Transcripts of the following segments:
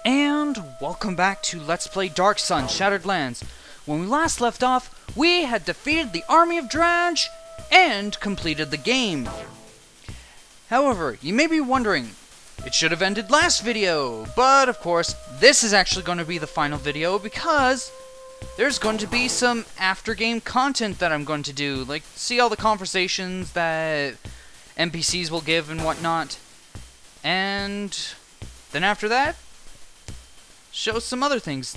And welcome back to Let's Play Dark Sun Shattered Lands. When we last left off, we had defeated the army of Draj and completed the game. However, you may be wondering, it should have ended last video, but of course, this is actually going to be the final video because there's going to be some after-game content that I'm going to do, like see all the conversations that NPCs will give and whatnot, and then after that, show some other things.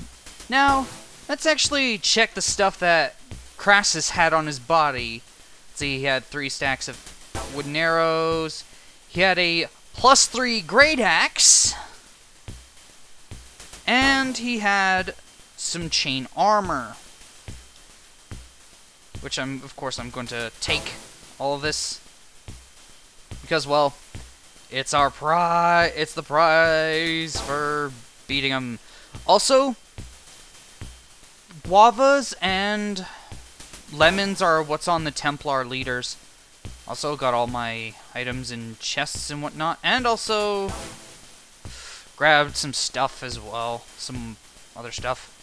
Now, let's actually check the stuff that Crassus had on his body. Let's see, he had 3 stacks of wooden arrows. He had a +3 great axe. And he had some chain armor. Which of course I'm going to take all of this. Because, well, it's our prize. It's the prize for beating him. Also, guavas and lemons are what's on the Templar leaders. Also got all my items in chests and whatnot, and also grabbed some stuff as well, some other stuff.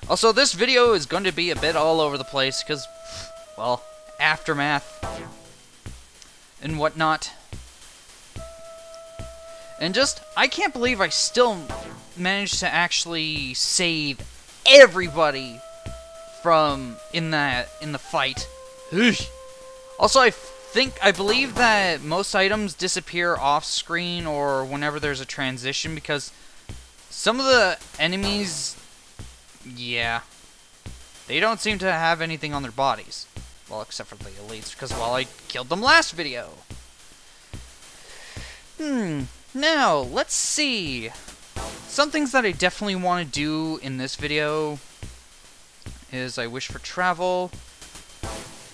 Also, this video is going to be a bit all over the place because, well, aftermath and whatnot. And just, I can't believe I still managed to actually save everybody from in the fight. Also, I believe that most items disappear off screen or whenever there's a transition because some of the enemies, yeah, they don't seem to have anything on their bodies. Well, except for the elites, because, well, I killed them last video. Now, let's see. Some things that I definitely want to do in this video is I wish for travel,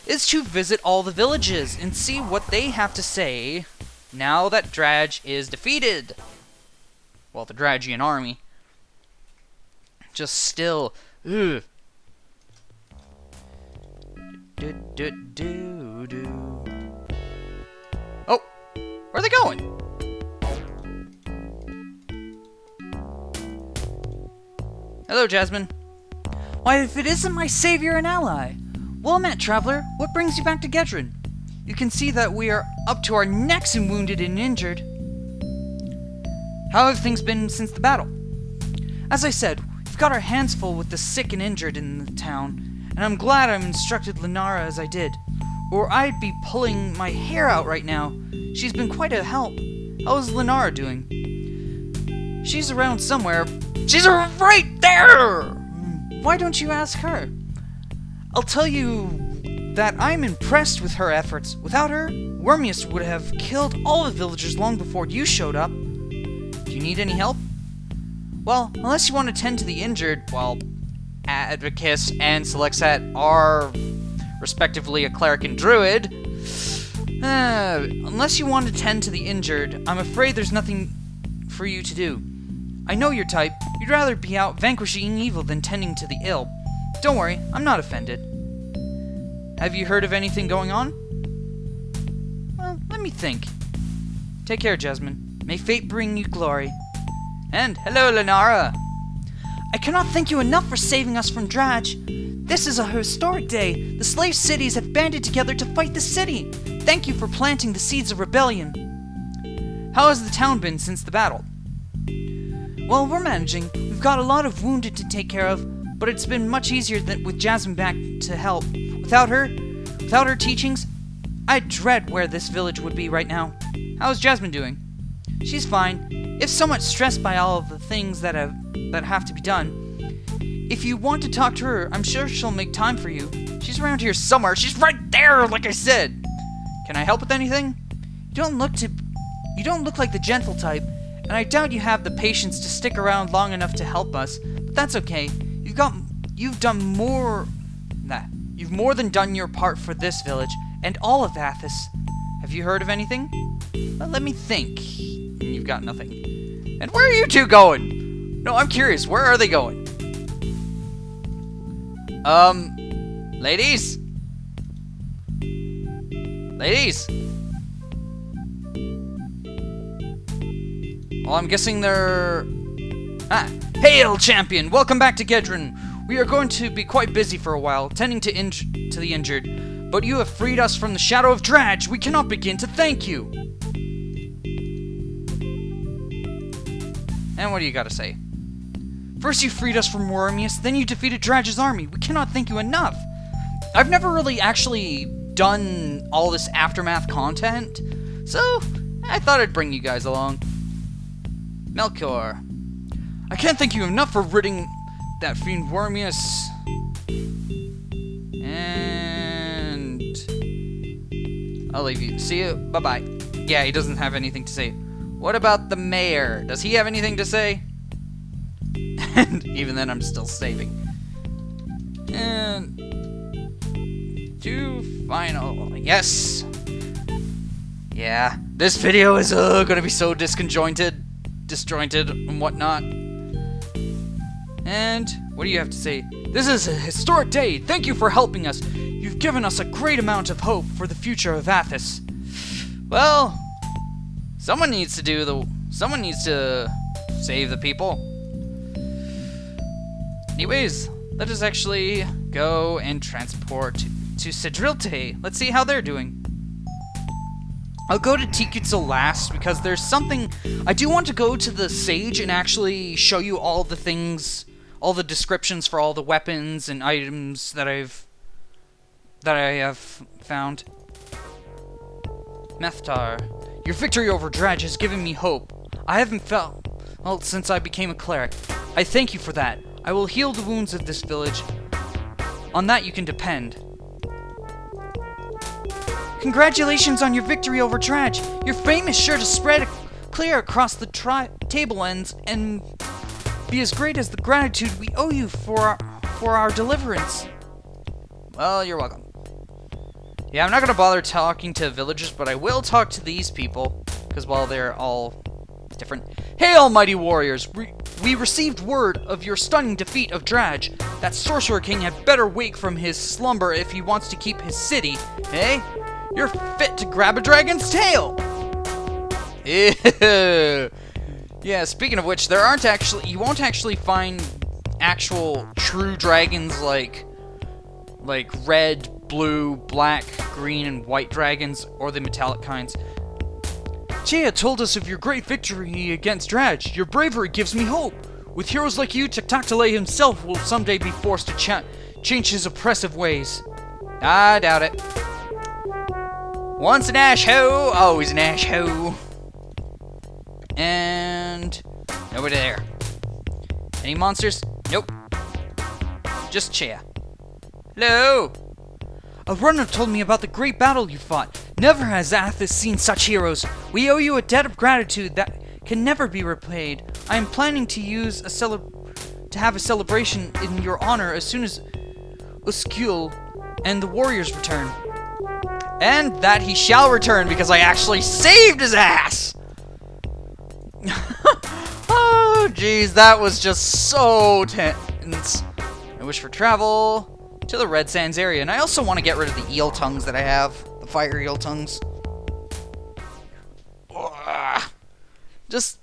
is to visit all the villages and see what they have to say now that Draj is defeated. Well, the Drajian army. Just still, ugh. Oh, where are they going? Hello, Jasmine. Why, if it isn't my savior and ally. Well met, traveler. What brings you back to Gedron? You can see that we are up to our necks in wounded and injured. How have things been since the battle? As I said, we've got our hands full with the sick and injured in the town, and I'm glad I instructed Lenara as I did, or I'd be pulling my hair out right now. She's been quite a help. How is Lenara doing? She's around somewhere. She's right there! Why don't you ask her? I'll tell you that I'm impressed with her efforts. Without her, Wormius would have killed all the villagers long before you showed up. Do you need any help? Well, unless you want to tend to the injured, well, Advocus and Selexat are respectively a cleric and druid. Unless you want to tend to the injured, I'm afraid there's nothing for you to do. I know your type. You'd rather be out vanquishing evil than tending to the ill. Don't worry, I'm not offended. Have you heard of anything going on? Well, let me think. Take care, Jasmine. May fate bring you glory. And hello, Lenara. I cannot thank you enough for saving us from Draj. This is a historic day. The slave cities have banded together to fight the city. Thank you for planting the seeds of rebellion. How has the town been since the battle? Well, we're managing. We've got a lot of wounded to take care of, but it's been much easier than with Jasmine back to help. Without her teachings, I dread where this village would be right now. How is Jasmine doing? She's fine, if somewhat stressed by all of the things that have to be done. If you want to talk to her, I'm sure she'll make time for you. She's around here somewhere. She's right there, like I said. Can I help with anything? You don't look like the gentle type, and I doubt you have the patience to stick around long enough to help us, but that's okay. You've more than done your part for this village, and all of Athos. Have you heard of anything? Well, let me think. You've got nothing. And where are you two going? No, I'm curious. Where are they going? Ladies? Ladies? Well, I'm guessing they're... Ah, Hail, champion! Welcome back to Gedron. We are going to be quite busy for a while, tending to the injured, but you have freed us from the shadow of Draj. We cannot begin to thank you. And what do you gotta say? First you freed us from Wormius, then you defeated Draj's army. We cannot thank you enough. I've never really actually done all this aftermath content, so I thought I'd bring you guys along. Melchior. I can't thank you enough for ridding that fiend Wormius. And I'll leave you. See you. Bye-bye. Yeah, he doesn't have anything to say. What about the mayor? Does he have anything to say? And even then, I'm still saving. And two final. Yes. Yeah, this video is gonna be so disjointed, and whatnot. And what do you have to say? This is a historic day. Thank you for helping us. You've given us a great amount of hope for the future of Athos. Well, someone needs to save the people. Anyways, let us actually go and transport to Cedrilte. Let's see how they're doing. I'll go to Tikal last because there's something. I do want to go to the Sage and actually show you all the things, all the descriptions for all the weapons and items that I have found. Methtar, your victory over Draj has given me hope. I haven't felt since I became a cleric. I thank you for that. I will heal the wounds of this village. On that you can depend. Congratulations on your victory over Draj. Your fame is sure to spread clear across the tablelands and be as great as the gratitude we owe you for our deliverance. Well, you're welcome. Yeah, I'm not going to bother talking to villagers, but I will talk to these people, because, well, they're all different. Hail, mighty warriors! We received word of your stunning defeat of Draj. That sorcerer king had better wake from his slumber if he wants to keep his city, eh? You're fit to grab a dragon's tail! Ew. Yeah, speaking of which, you won't actually find actual true dragons like red, blue, black, green, and white dragons, or the metallic kinds. Chea told us of your great victory against Draj. Your bravery gives me hope. With heroes like you, Tikal himself will someday be forced to change his oppressive ways. I doubt it. Once an ash-hoe, always an ash-hoe. And nobody there. Any monsters? Nope. Just Chea. Hello! A runner told me about the great battle you fought. Never has Athos seen such heroes. We owe you a debt of gratitude that can never be repaid. I am planning to have a celebration in your honor as soon as Uskul and the warriors return. And that he shall return because I actually saved his ass! Oh, jeez, that was just so tense. I wish for travel to the Red Sands area, and I also want to get rid of the eel tongues that I have, the fire eel tongues. Ugh. Just,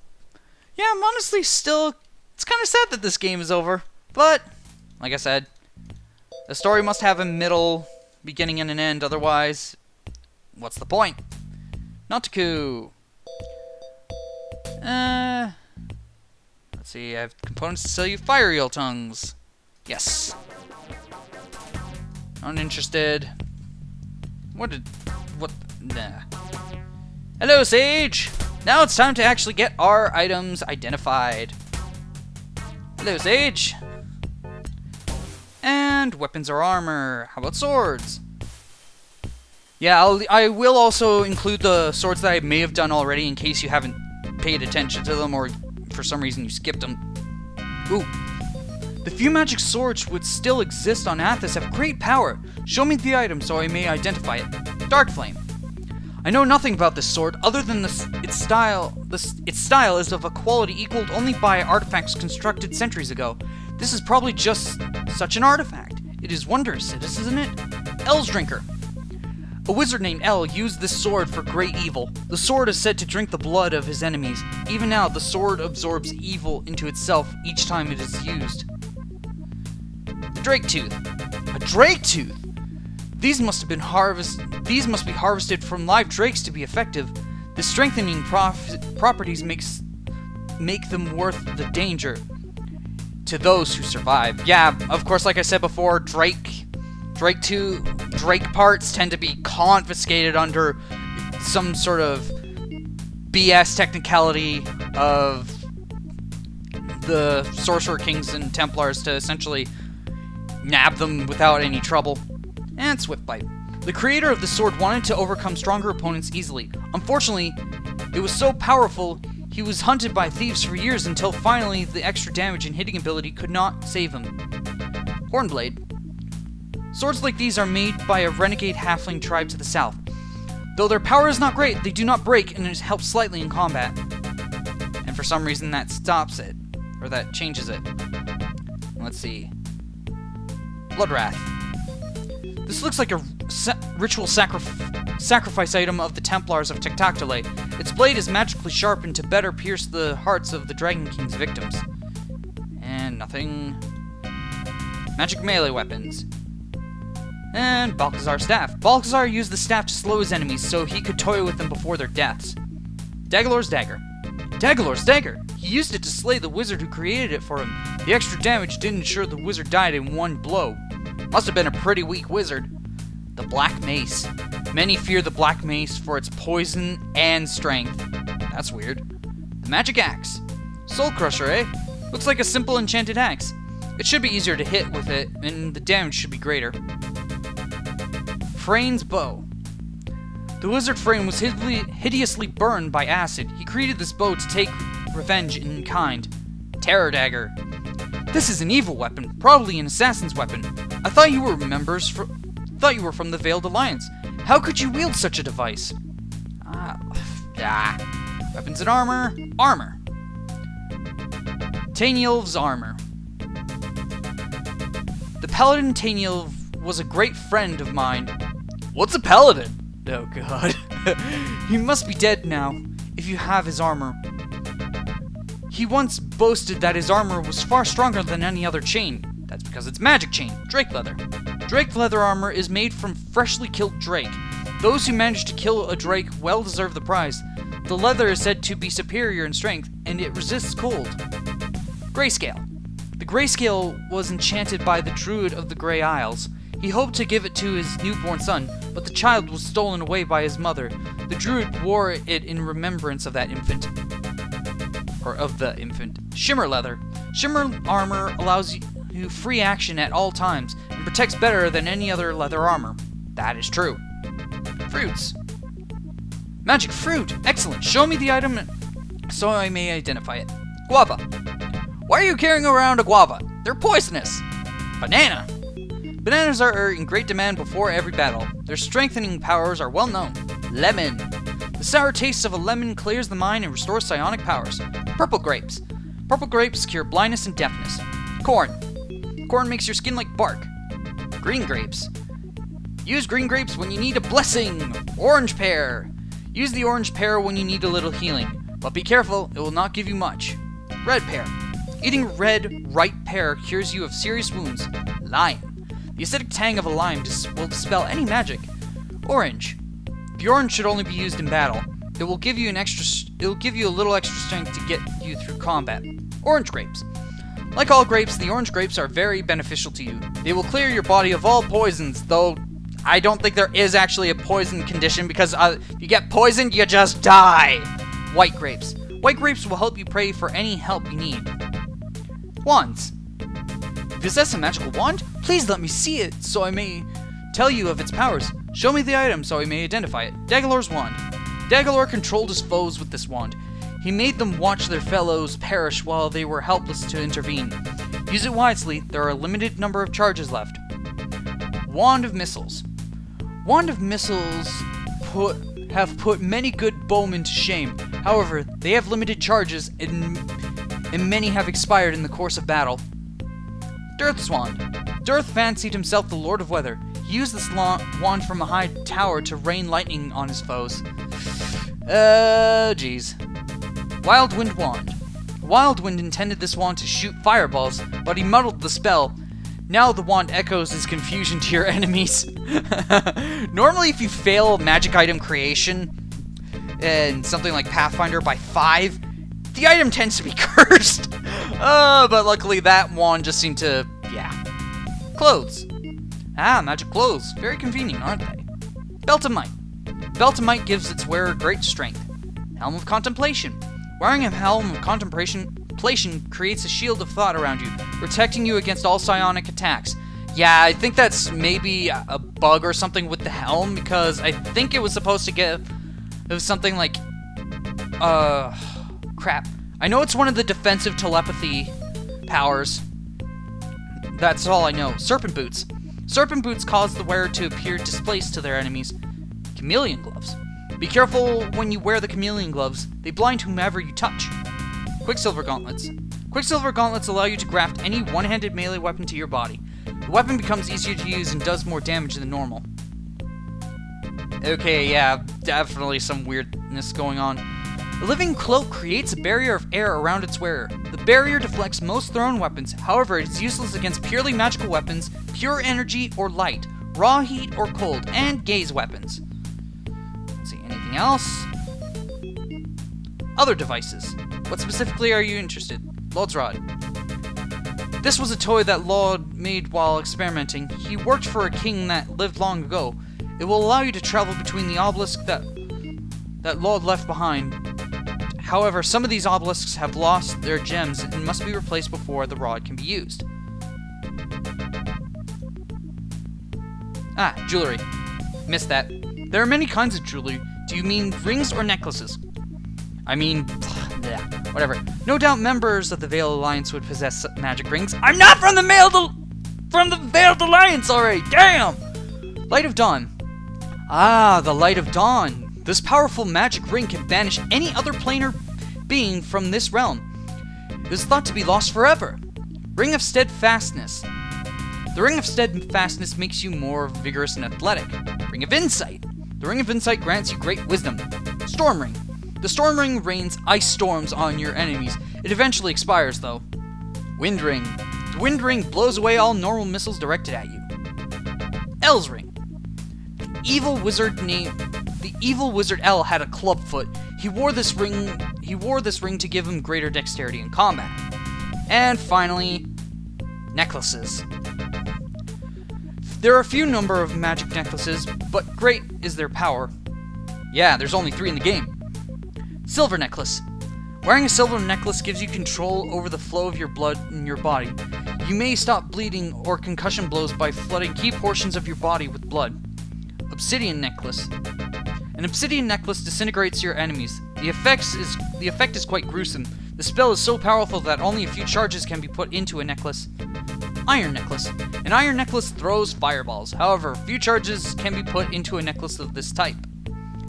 yeah, I'm honestly still, it's kind of sad that this game is over, but, like I said, the story must have a middle, beginning, and an end, otherwise, what's the point? Nautiku. Let's see, I have components to sell you fire eel tongues. Yes. Uninterested. Nah. Hello, Sage! Now it's time to actually get our items identified. Hello, Sage! And weapons or armor. How about swords? Yeah, I will also include the swords that I may have done already in case you haven't paid attention to them or for some reason you skipped them. Ooh. The few magic swords which still exist on Athos have great power. Show me the item so I may identify it. Dark Flame. I know nothing about this sword other than its style. Its style is of a quality equaled only by artifacts constructed centuries ago. This is probably just such an artifact. It is wondrous, isn't it? Elves Drinker. A wizard named El used this sword for great evil. The sword is said to drink the blood of his enemies. Even now, the sword absorbs evil into itself each time it is used. The Drake Tooth. A Drake Tooth? These must be harvested from live drakes to be effective. The strengthening properties make them worth the danger to those who survive. Yeah, of course, like I said before, Drake parts tend to be confiscated under some sort of BS technicality of the Sorcerer Kings and Templars to essentially nab them without any trouble. And Swift Bite. The creator of the sword wanted to overcome stronger opponents easily. Unfortunately, it was so powerful, he was hunted by thieves for years until finally the extra damage and hitting ability could not save him. Hornblade. Swords like these are made by a renegade halfling tribe to the south. Though their power is not great, they do not break and it helps slightly in combat. And for some reason that stops it, or that changes it. Let's see. Bloodwrath. This looks like a ritual sacrifice item of the Templars of Tectoctile. Its blade is magically sharpened to better pierce the hearts of the Dragon King's victims. And nothing. Magic melee weapons. And Balcazar's staff. Balcazar used the staff to slow his enemies so he could toy with them before their deaths. Dagalor's dagger. Dagalor's dagger! He used it to slay the wizard who created it for him. The extra damage didn't ensure the wizard died in one blow. Must have been a pretty weak wizard. The Black Mace. Many fear the Black Mace for its poison and strength. That's weird. The Magic Axe. Soul Crusher, eh? Looks like a simple enchanted axe. It should be easier to hit with it, and the damage should be greater. Frane's Bow. The wizard Frane was hideously burned by acid. He created this bow to take revenge in kind. Terror Dagger. This is an evil weapon, probably an assassin's weapon. I thought you were from the Veiled Alliance. How could you wield such a device? Weapons and armor. Armor. Tainylv's armor. The paladin Tainylv was a great friend of mine. What's a paladin? Oh god. He must be dead now, if you have his armor. He once boasted that his armor was far stronger than any other chain. That's because it's magic chain, Drake leather. Drake leather armor is made from freshly killed drake. Those who manage to kill a drake well deserve the prize. The leather is said to be superior in strength, and it resists cold. Grayscale. The grayscale was enchanted by the druid of the Grey Isles. He hoped to give it to his newborn son, but the child was stolen away by his mother. The druid wore it in remembrance of that infant. Or of the infant. Shimmer leather. Shimmer armor allows you free action at all times, and protects better than any other leather armor. That is true. Fruits. Magic fruit! Excellent! Show me the item so I may identify it. Guava. Why are you carrying around a guava? They're poisonous! Banana. Bananas are in great demand before every battle. Their strengthening powers are well known. Lemon. The sour taste of a lemon clears the mind and restores psionic powers. Purple grapes. Purple grapes cure blindness and deafness. Corn. Corn makes your skin like bark. Green grapes. Use green grapes when you need a blessing. Orange pear. Use the orange pear when you need a little healing. But be careful, it will not give you much. Red pear. Eating red, ripe pear cures you of serious wounds. Lime. The acidic tang of a lime will dispel any magic. Orange. The orange should only be used in battle. It will give you a little extra strength to get you through combat. Orange grapes. Like all grapes, the orange grapes are very beneficial to you. They will clear your body of all poisons, though I don't think there is actually a poison condition because if you get poisoned, you just die. White grapes. White grapes will help you pray for any help you need. Wands. Possess a magical wand? Please let me see it so I may tell you of its powers. Show me the item so I may identify it. Dagalor's wand. Dagalor controlled his foes with this wand. He made them watch their fellows perish while they were helpless to intervene. Use it wisely, there are a limited number of charges left. Wand of Missiles. Wand of Missiles have put many good bowmen to shame. However, they have limited charges and many have expired in the course of battle. Dearth's Wand. Dearth fancied himself the Lord of Weather. He used this wand from a high tower to rain lightning on his foes. Jeez. Wild Wind Wand. Wild Wind intended this wand to shoot fireballs, but he muddled the spell. Now the wand echoes his confusion to your enemies. Normally, if you fail magic item creation in something like Pathfinder by 5, the item tends to be cursed. But luckily that wand just seemed to, Clothes. Magic clothes. Very convenient, aren't they? Belt of Might. Belt of Might gives its wearer great strength. Helm of Contemplation. Wearing a Helm of Contemplation creates a shield of thought around you, protecting you against all psionic attacks. Yeah, I think that's maybe a bug or something with the helm, because I think it was supposed to give... It was something like... crap. I know it's one of the defensive telepathy powers. That's all I know. Serpent Boots. Serpent Boots cause the wearer to appear displaced to their enemies. Chameleon Gloves. Be careful when you wear the Chameleon Gloves. They blind whomever you touch. Quicksilver Gauntlets. Quicksilver Gauntlets allow you to graft any one-handed melee weapon to your body. The weapon becomes easier to use and does more damage than normal. Okay, yeah, definitely some weirdness going on. The Living Cloak creates a barrier of air around its wearer. The barrier deflects most thrown weapons, however it is useless against purely magical weapons, pure energy or light, raw heat or cold, and gaze weapons. Let's see, anything else? Other devices. What specifically are you interested? Lord's Rod. This was a toy that Laud made while experimenting. He worked for a king that lived long ago. It will allow you to travel between the obelisks that Laud left behind. However, some of these obelisks have lost their gems and must be replaced before the rod can be used. Jewelry. Missed that. There are many kinds of jewelry. Do you mean rings or necklaces? I mean, whatever. No doubt members of the Veiled Alliance would possess magic rings. I'm not from the Veiled Alliance already! Damn! Light of Dawn. The Light of Dawn. This powerful magic ring can banish any other planar being from this realm. It was thought to be lost forever. Ring of Steadfastness. The Ring of Steadfastness makes you more vigorous and athletic. Ring of Insight. The Ring of Insight grants you great wisdom. Storm Ring. The Storm Ring rains ice storms on your enemies. It eventually expires, though. Wind Ring. The Wind Ring blows away all normal missiles directed at you. L's Ring. The evil wizard L had a club foot. He wore this ring to give him greater dexterity in combat. And finally, necklaces. There are a few number of magic necklaces, but great is their power. Yeah, there's only 3 in the game. Silver Necklace. Wearing a silver necklace gives you control over the flow of your blood in your body. You may stop bleeding or concussion blows by flooding key portions of your body with blood. Obsidian Necklace. An obsidian necklace disintegrates your enemies. The effect is quite gruesome. The spell is so powerful that only a few charges can be put into a necklace. Iron Necklace. An iron necklace throws fireballs. However, few charges can be put into a necklace of this type.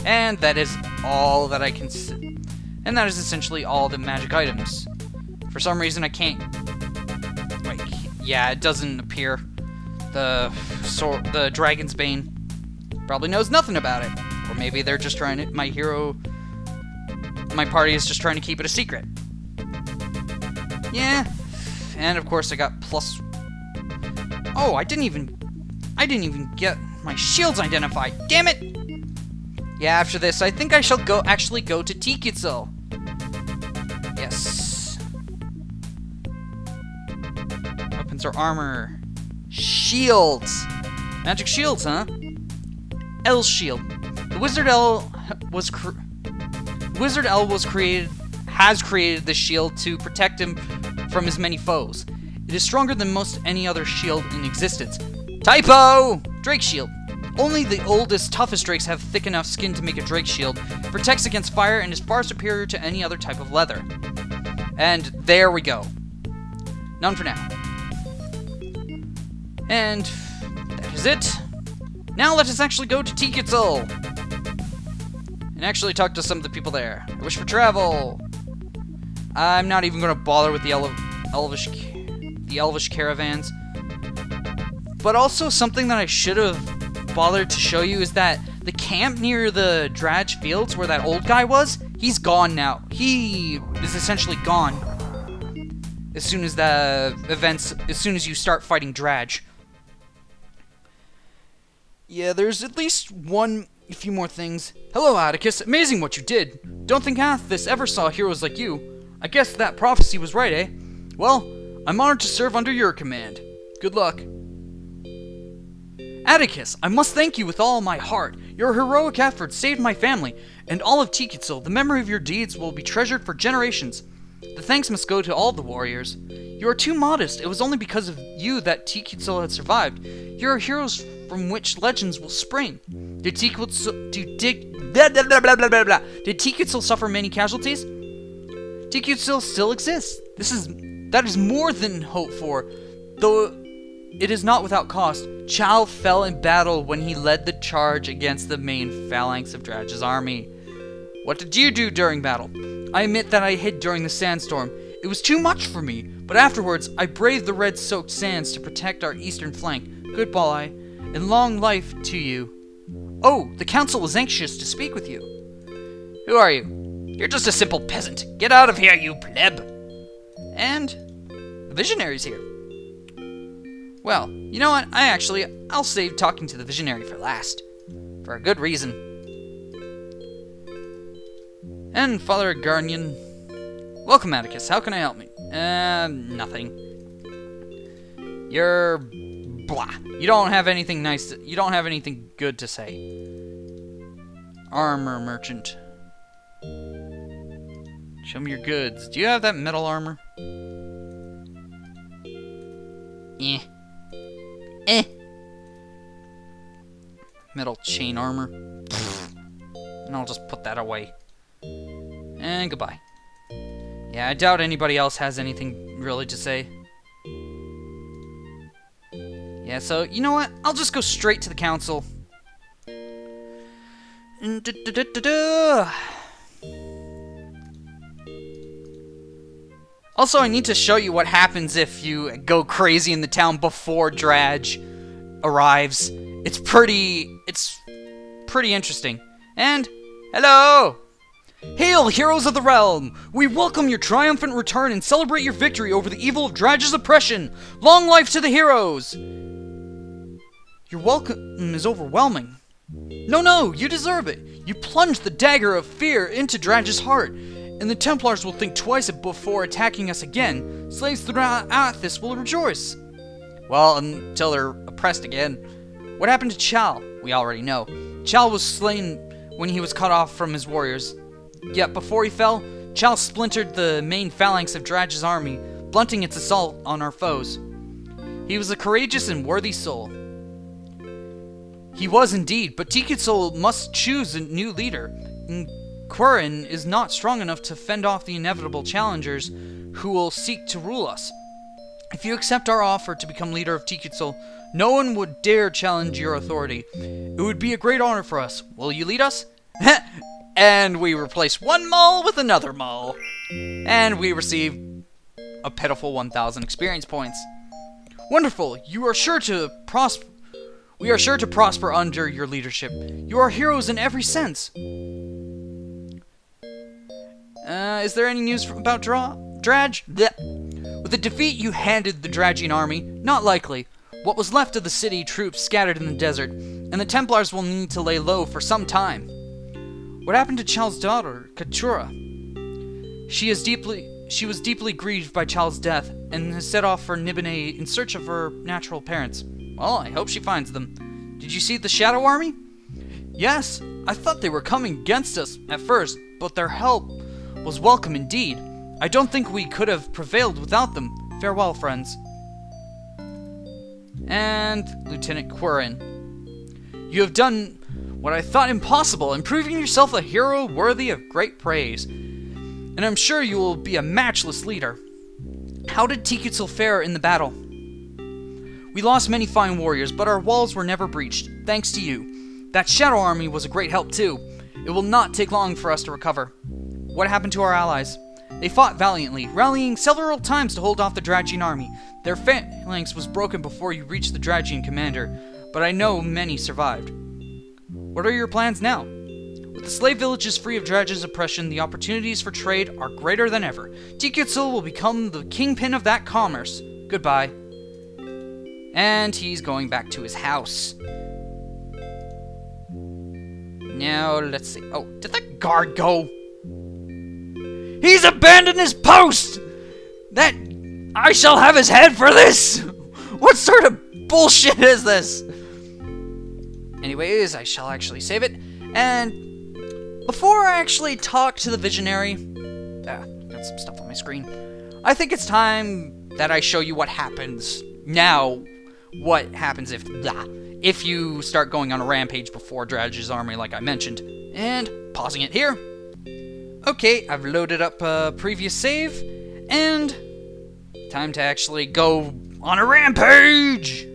And that is all that I can see. And that is essentially all the magic items. For some reason I can't... Wait, yeah, it doesn't appear. The Dragon's Bane probably knows nothing about it. Or maybe they're just trying to... My party is just trying to keep it a secret. Yeah. And of course I got plus... Oh, I didn't even get my shields identified. Damn it! Yeah, after this, I think I shall actually go to Tikal. Yes. Weapons or armor. Shields. Magic shields, huh? L's shield. The Wizard L has created this shield to protect him from his many foes. It is stronger than most any other shield in existence. Typo! Drake shield. Only the oldest, toughest drakes have thick enough skin to make a drake shield. It protects against fire and is far superior to any other type of leather. And there we go. None for now. And that is it. Now let us actually go to Tikal and actually talk to some of the people there. I wish for travel. I'm not even going to bother with the elvish caravans. But also something that I should have bothered to show you is that the camp near the Draj fields where that old guy was, he's gone now. He is essentially gone. As soon as you start fighting Draj. Yeah, there's at least a few more things. Hello, Atticus. Amazing what you did. Don't think Athos ever saw heroes like you. I guess that prophecy was right, eh? Well, I'm honored to serve under your command. Good luck. Atticus, I must thank you with all my heart. Your heroic efforts saved my family, and all of Tikal. The memory of your deeds will be treasured for generations. The thanks must go to all the warriors. You are too modest. It was only because of you that Tikal had survived. You are heroes from which legends will spring. Did Tikal suffer many casualties? Tikal still exists. That is more than hoped for, though it is not without cost. Chal fell in battle when he led the charge against the main phalanx of Draj's army. What did you do during battle? I admit that I hid during the sandstorm. It was too much for me, but afterwards I braved the red-soaked sands to protect our eastern flank. Goodbye, and long life to you. Oh, the council is anxious to speak with you. Who are you? You're just a simple peasant. Get out of here, you pleb. And the visionary's here. Well, you know what? I'll save talking to the visionary for last. For a good reason. And Father Garnian. Welcome, Atticus. How can I help me? Nothing. You're blah. You don't have anything nice you don't have anything good to say. Armor merchant. Show me your goods. Do you have that metal armor? Metal chain armor. And I'll just put that away. And goodbye. Yeah, I doubt anybody else has anything really to say. Yeah, so, you know what? I'll just go straight to the council. Also, I need to show you what happens if you go crazy in the town before Draj arrives. It's pretty interesting. And, hello! Hail, heroes of the realm! We welcome your triumphant return and celebrate your victory over the evil of Draj's oppression! Long life to the heroes! Your welcome is overwhelming. No, you deserve it. You plunged the dagger of fear into Draj's heart, and the Templars will think twice before attacking us again. Slaves throughout Athos will rejoice. Well, until they're oppressed again. What happened to Chal? We already know. Chal was slain when he was cut off from his warriors. Yet before he fell, Chal splintered the main phalanx of Draj's army, blunting its assault on our foes. He was a courageous and worthy soul. He was indeed, but Tikal must choose a new leader. Quirin is not strong enough to fend off the inevitable challengers who will seek to rule us. If you accept our offer to become leader of Tikal, no one would dare challenge your authority. It would be a great honor for us. Will you lead us? And we replace one mall with another mall. And we receive a pitiful 1,000 experience points. Wonderful! You are sure to prosper. We are sure to prosper under your leadership. You are heroes in every sense. Is there any news about Draj? Blech. With the defeat you handed the Drajian army, not likely. What was left of the city troops scattered in the desert, and the Templars will need to lay low for some time. What happened to Chal's daughter, Katura? She was deeply grieved by Chal's death, and has set off for Nibene in search of her natural parents. Well, I hope she finds them. Did you see the Shadow Army? Yes, I thought they were coming against us at first, but their help was welcome indeed. I don't think we could have prevailed without them. Farewell, friends. And Lieutenant Quirin. You have done what I thought impossible, and proving yourself a hero worthy of great praise. And I'm sure you will be a matchless leader. How did Tikal fare in the battle? We lost many fine warriors, but our walls were never breached, thanks to you. That Shadow Army was a great help too. It will not take long for us to recover. What happened to our allies? They fought valiantly, rallying several times to hold off the Drajian army. Their phalanx was broken before you reached the Drajian commander, but I know many survived. What are your plans now? With the slave villages free of Draj's oppression, the opportunities for trade are greater than ever. Tikal will become the kingpin of that commerce. Goodbye. And he's going back to his house. Now, let's see. Oh, did that guard go? He's abandoned his post! That... I shall have his head for this! What sort of bullshit is this? Anyways, I shall actually save it. And before I actually talk to the visionary... got some stuff on my screen. I think it's time that I show you what happens now. What happens if you start going on a rampage before Draj's army, like I mentioned. And pausing it here. Okay, I've loaded up a previous save, and time to actually go on a rampage!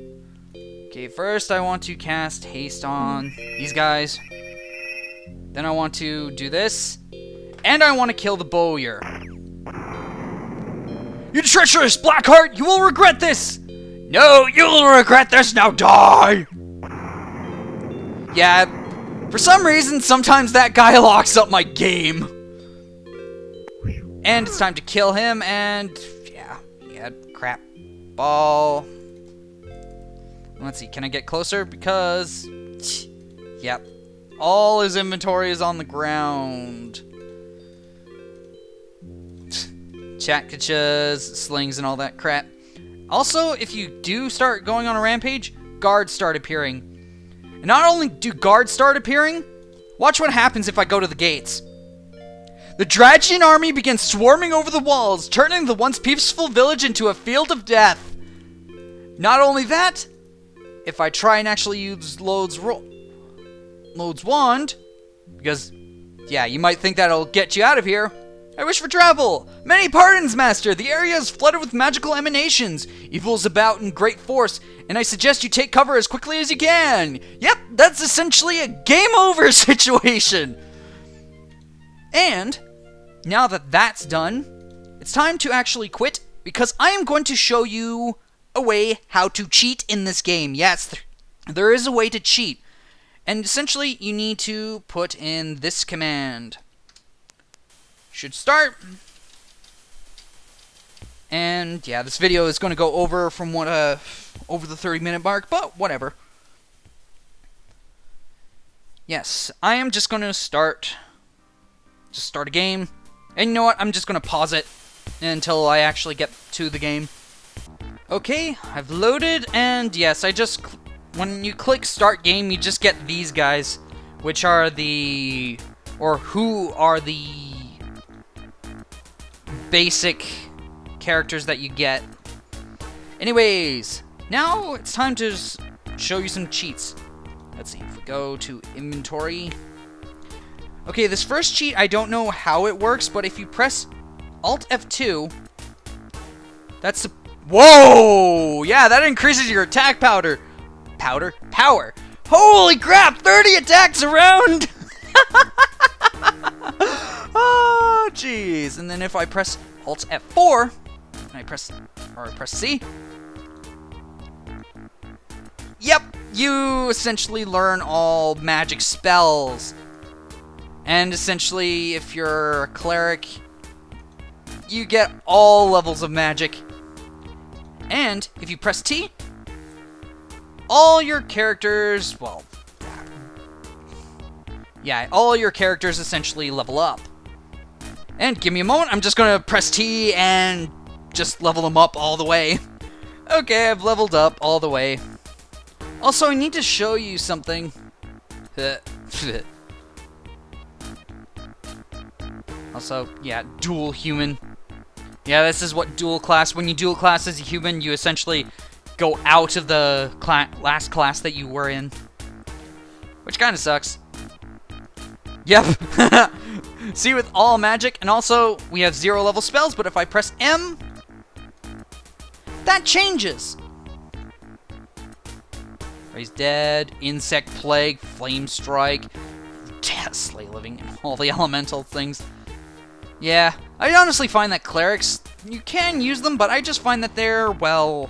Okay, first I want to cast haste on these guys. Then I want to do this, and I want to kill the bowyer. You treacherous Blackheart, you will regret this! No, you'll regret this, now die! Yeah, for some reason, sometimes that guy locks up my game. And it's time to kill him, and yeah, crap. Ball. Let's see, can I get closer? Because, yep, all his inventory is on the ground. Chatkachas, slings, and all that crap. Also, if you do start going on a rampage, guards start appearing. And not only do guards start appearing, watch what happens if I go to the gates. The Drajian army begins swarming over the walls, turning the once peaceful village into a field of death. Not only that, if I try and actually use Lode's wand, because, yeah, you might think that'll get you out of here. I wish for travel. Many pardons, Master. The area is flooded with magical emanations. Evil is about in great force, and I suggest you take cover as quickly as you can. Yep, that's essentially a game over situation. And now that that's done, it's time to actually quit, because I am going to show you a way how to cheat in this game. Yes, there is a way to cheat. And essentially, you need to put in this command. Should start. And yeah, this video is going to go over from what over the 30-minute mark, but whatever. Yes, I am just going to start a game. And you know what? I'm just going to pause it until I actually get to the game. Okay, I've loaded, and yes, when you click start game, you just get these guys, which are who are the basic characters that you get. Anyways, now it's time to show you some cheats. Let's see, if we go to inventory. Okay, this first cheat, I don't know how it works, but if you press Alt F2, that's the... Whoa! Yeah, that increases your attack power. Holy crap, 30 attacks around! Oh, jeez. And then if I press Alt F4, and I press C, yep, you essentially learn all magic spells. And essentially, if you're a cleric, you get all levels of magic. And if you press T, all your characters, well, yeah, all your characters essentially level up. And give me a moment, I'm just gonna press T and just level them up all the way. Okay, I've leveled up all the way. Also, I need to show you something. Also, yeah, dual human. Yeah, this is what dual class. When you dual class as a human, you essentially go out of the last class that you were in. Which kind of sucks. Yep. See, with all magic, and also we have 0 level spells, but if I press M, that changes. Raise Dead, Insect Plague, Flame Strike, Slay Living, and all the elemental things. Yeah, I honestly find that clerics, you can use them, but I just find that they're, well,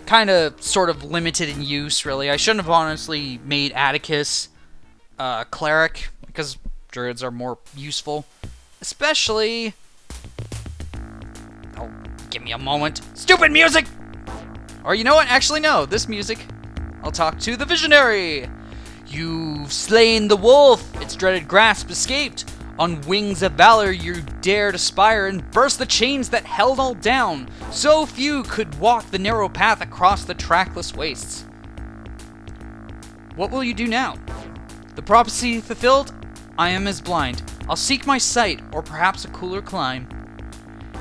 kind of sort of limited in use, really. I shouldn't have honestly made Atticus cleric, because druids are more useful. Especially... Oh, give me a moment. Stupid music! Or you know what? Actually, no. This music. I'll talk to the visionary. You've slain the wolf. Its dreaded grasp escaped. On wings of valor you dared aspire and burst the chains that held all down. So few could walk the narrow path across the trackless wastes. What will you do now? The prophecy fulfilled? I am as blind. I'll seek my sight, or perhaps a cooler clime.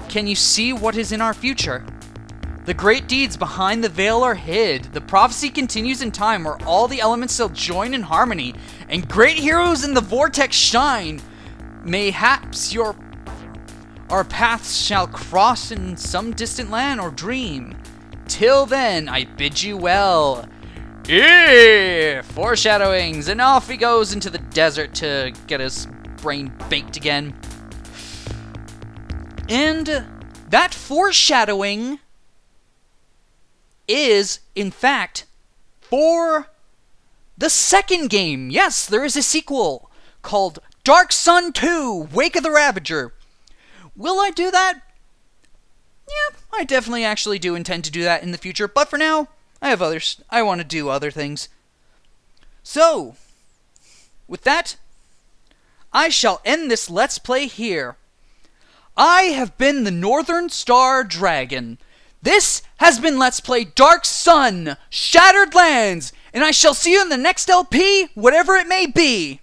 Can you see what is in our future? The great deeds behind the veil are hid. The prophecy continues in time where all the elements still join in harmony, and great heroes in the vortex shine. Mayhaps our paths shall cross in some distant land or dream. Till then, I bid you well. Foreshadowings, and off he goes into the desert to get his brain baked again. And that foreshadowing is, in fact, for the second game. Yes, there is a sequel called Dark Sun 2, Wake of the Ravager. Will I do that? Yeah, I definitely actually do intend to do that in the future, but for now, I want to do other things. So, with that, I shall end this Let's Play here. I have been the NorthernStarDragon. This has been Let's Play Dark Sun, Shattered Lands, and I shall see you in the next LP, whatever it may be.